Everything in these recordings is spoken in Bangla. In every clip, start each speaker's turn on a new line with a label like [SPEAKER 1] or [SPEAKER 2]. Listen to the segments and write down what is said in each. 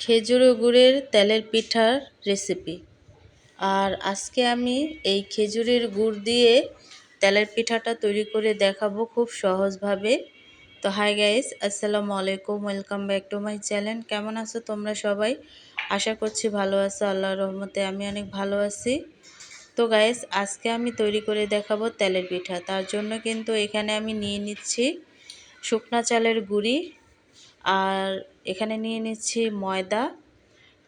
[SPEAKER 1] খেজুর ও গুড়ের তেলের পিঠার রেসিপি। আর আজকে আমি এই খেজুরের গুড় দিয়ে তেলের পিঠাটা তৈরি করে দেখাবো খুব সহজভাবে। তো হাই গাইস, আসসালামু আলাইকুম, welcome back to my channel. কেমন আছো তোমরা সবাই? আশা করছি ভালো আছো, আল্লাহর রহমতে আমি অনেক ভালো আছি। তো গাইস, আজকে আমি তৈরি করে দেখাবো তেলের পিঠা। তার জন্য কিন্তু এখানে আমি নিয়ে নিচ্ছি শুকনা চালের গুঁড়ি, আর এখানে নিয়ে নিচ্ছি ময়দা।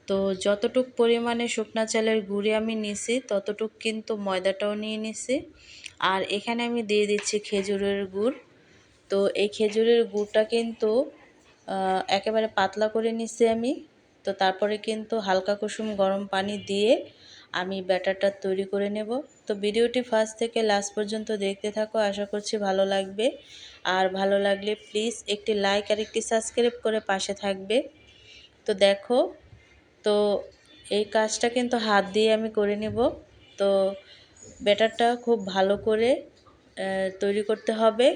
[SPEAKER 1] তো যতটুক পরিমাণে শুকনা চালের গুঁড়ি আমি নিছি ততটুক কিন্তু ময়দাটাও নিয়ে নিছি। আর এখানে আমি দিয়ে দিচ্ছি খেজুরের গুড়। তো এই খেজুরের গুড়টা কিন্তু একেবারে পাতলা করে নিছি আমি। তো তারপরে কিন্তু হালকা কুসুম গরম পানি দিয়ে আমি ব্যাটারটা তৈরি করে নেব। তো ভিডিওটি ফার্স্ট থেকে লাস্ট পর্যন্ত দেখতে থাকো, আশা করছি ভালো লাগবে। আর ভালো লাগলে প্লিজ একটি লাইক আর একটি সাবস্ক্রাইব করে পাশে থাকবে। তো দেখো, তো এই কাজটা কিন্তু হাত দিয়ে আমি করে নেব। তো ব্যাটারটা খুব ভালো করে তৈরি করতে হবে।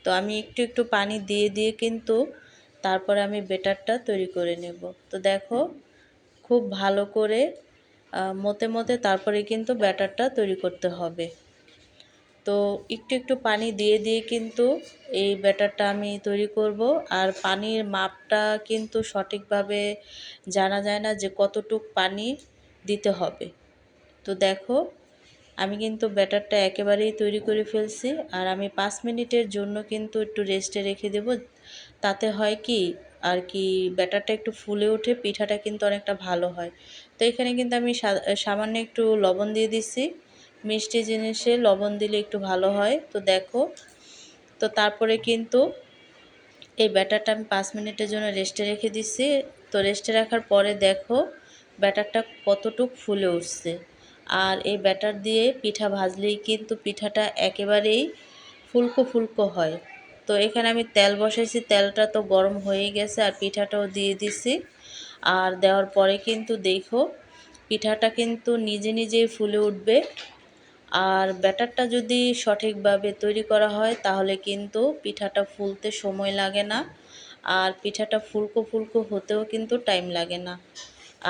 [SPEAKER 1] তো আমি একটু একটু পানি দিয়ে দিয়ে কিন্তু তারপরে আমি ব্যাটারটা তৈরি করে নেব। তো দেখো, খুব ভালো করে মতে মতে তারপরে কিন্তু ব্যাটারটা তৈরি করতে হবে। তো একটু একটু পানি দিয়ে দিয়ে কিন্তু এই ব্যাটারটা আমি তৈরি করব। আর পানির মাপটা কিন্তু সঠিকভাবে জানা যায় না যে কতটুক পানি দিতে হবে। তো দেখো, আমি কিন্তু ব্যাটারটা একেবারেই তৈরি করে ফেলছি। আর আমি 5 মিনিটের জন্য কিন্তু একটু রেস্টে রেখে দেব। তাতে হয় কি আর কি, ব্যাটারটা একটু ফুলে ওঠে, পিঠাটা কিন্তু অনেকটা ভালো হয়। তো এখানে কিন্তু আমি সামান্য একটু লবণ দিয়ে দিছি। মিষ্টি জিনিসে লবণ দিলে একটু ভালো হয়। তো দেখো, তো তারপরে কিন্তু এই ব্যাটারটা আমি 5 মিনিটের জন্য রেস্টে রেখে দিছি। তো রেস্টে রাখার পরে দেখো ব্যাটারটা কতটুক ফুলে উঠছে। আর এই ব্যাটার দিয়ে পিঠা ভাজলেই কিন্তু পিঠাটা একেবারেই ফুলকো ফুলকো হয়। তো এখানে আমি তেল বসাইছি, তেলটা তো গরম হয়ে গেছে, আর পিঠাটাও দিয়ে দিছি। আর দেওয়ার পরে কিন্তু দেখো পিঠাটা কিন্তু নিজে নিজেই ফুলে উঠবে। আর ব্যাটারটা যদি সঠিকভাবে তৈরি করা হয় তাহলে কিন্তু পিঠাটা ফুলতে সময় লাগে না, আর পিঠাটা ফুলকো ফুলকো হতেও কিন্তু টাইম লাগে না।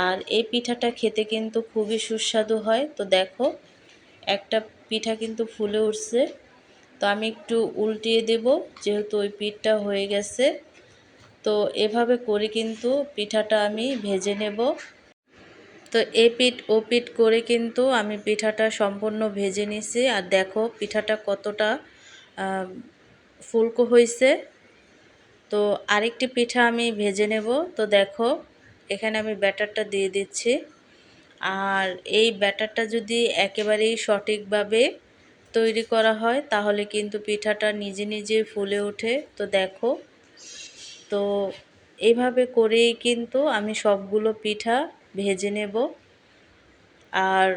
[SPEAKER 1] আর এই পিঠাটা খেতে কিন্তু খুবই সুস্বাদু হয়। তো দেখো, একটা পিঠা কিন্তু ফুলে উঠছে। তো আমি একটু উল্টিয়ে দেব, যেহেতু ওই পিঠটা হয়ে গেছে। তো এভাবে করে কিন্তু পিঠাটা আমি ভেজে নেব। তো এ পিঠ ও পিঠ করে কিন্তু আমি পিঠাটা সম্পূর্ণ ভেজে নিছি। আর দেখো পিঠাটা কতটা ফুলকো হয়েছে। তো আরেকটি পিঠা আমি ভেজে নেব। তো দেখো, এখানে আমি ব্যাটারটা দিয়ে দিচ্ছি। আর এই ব্যাটারটা যদি একেবারেই সঠিকভাবে তৈরি করা হয় তাহলে কিন্তু পিঠাটা নিজে নিজে ফুলে ওঠে। তো দেখো, তো এইভাবে করেই কিন্তু আমি সবগুলো পিঠা ভেজে নেব। আর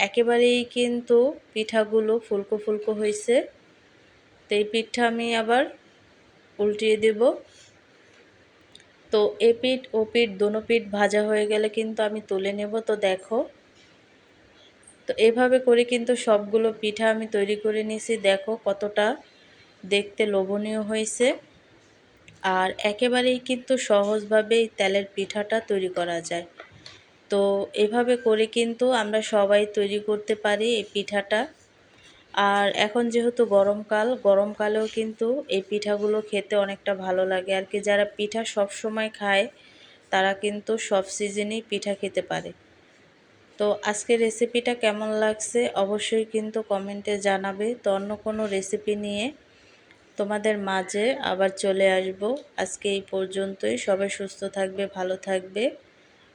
[SPEAKER 1] একেবারেই কিন্তু পিঠাগুলো ফুলকো ফুলকো হয়েছে। তো এই পিঠা আমি আবার উল্টিয়ে দেব। তো এ পিঠ ও পিঠ দোনো পিঠ ভাজা হয়ে গেলে কিন্তু আমি তুলে নেব। তো দেখো, তো এভাবে করে কিন্তু সবগুলো পিঠা আমি তৈরি করে নিয়েছি। দেখো কতটা দেখতে লোভনীয় হয়েছে। আর একেবারেই কিন্তু সহজভাবেই তেলের পিঠাটা তৈরি করা যায়। তো এভাবে করে কিন্তু আমরা সবাই তৈরি করতে পারি এই পিঠাটা। আর এখন যেহেতু গরমকালেও কিন্তু এই পিঠাগুলো খেতে অনেকটা ভালো লাগে আর কি। যারা পিঠা সব সময় খায় তারা কিন্তু সব সিজনেই পিঠা খেতে পারে। তো আজকের রেসিপিটা কেমন লাগছে অবশ্যই কিন্তু কমেন্টে জানাবে। তো অন্য কোনো রেসিপি নিয়ে তোমাদের মাঝে আবার চলে আসব। আজকে এই পর্যন্তই। সবাই সুস্থ থাকবে, ভালো থাকবে।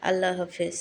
[SPEAKER 1] আল্লাহ হাফেজ।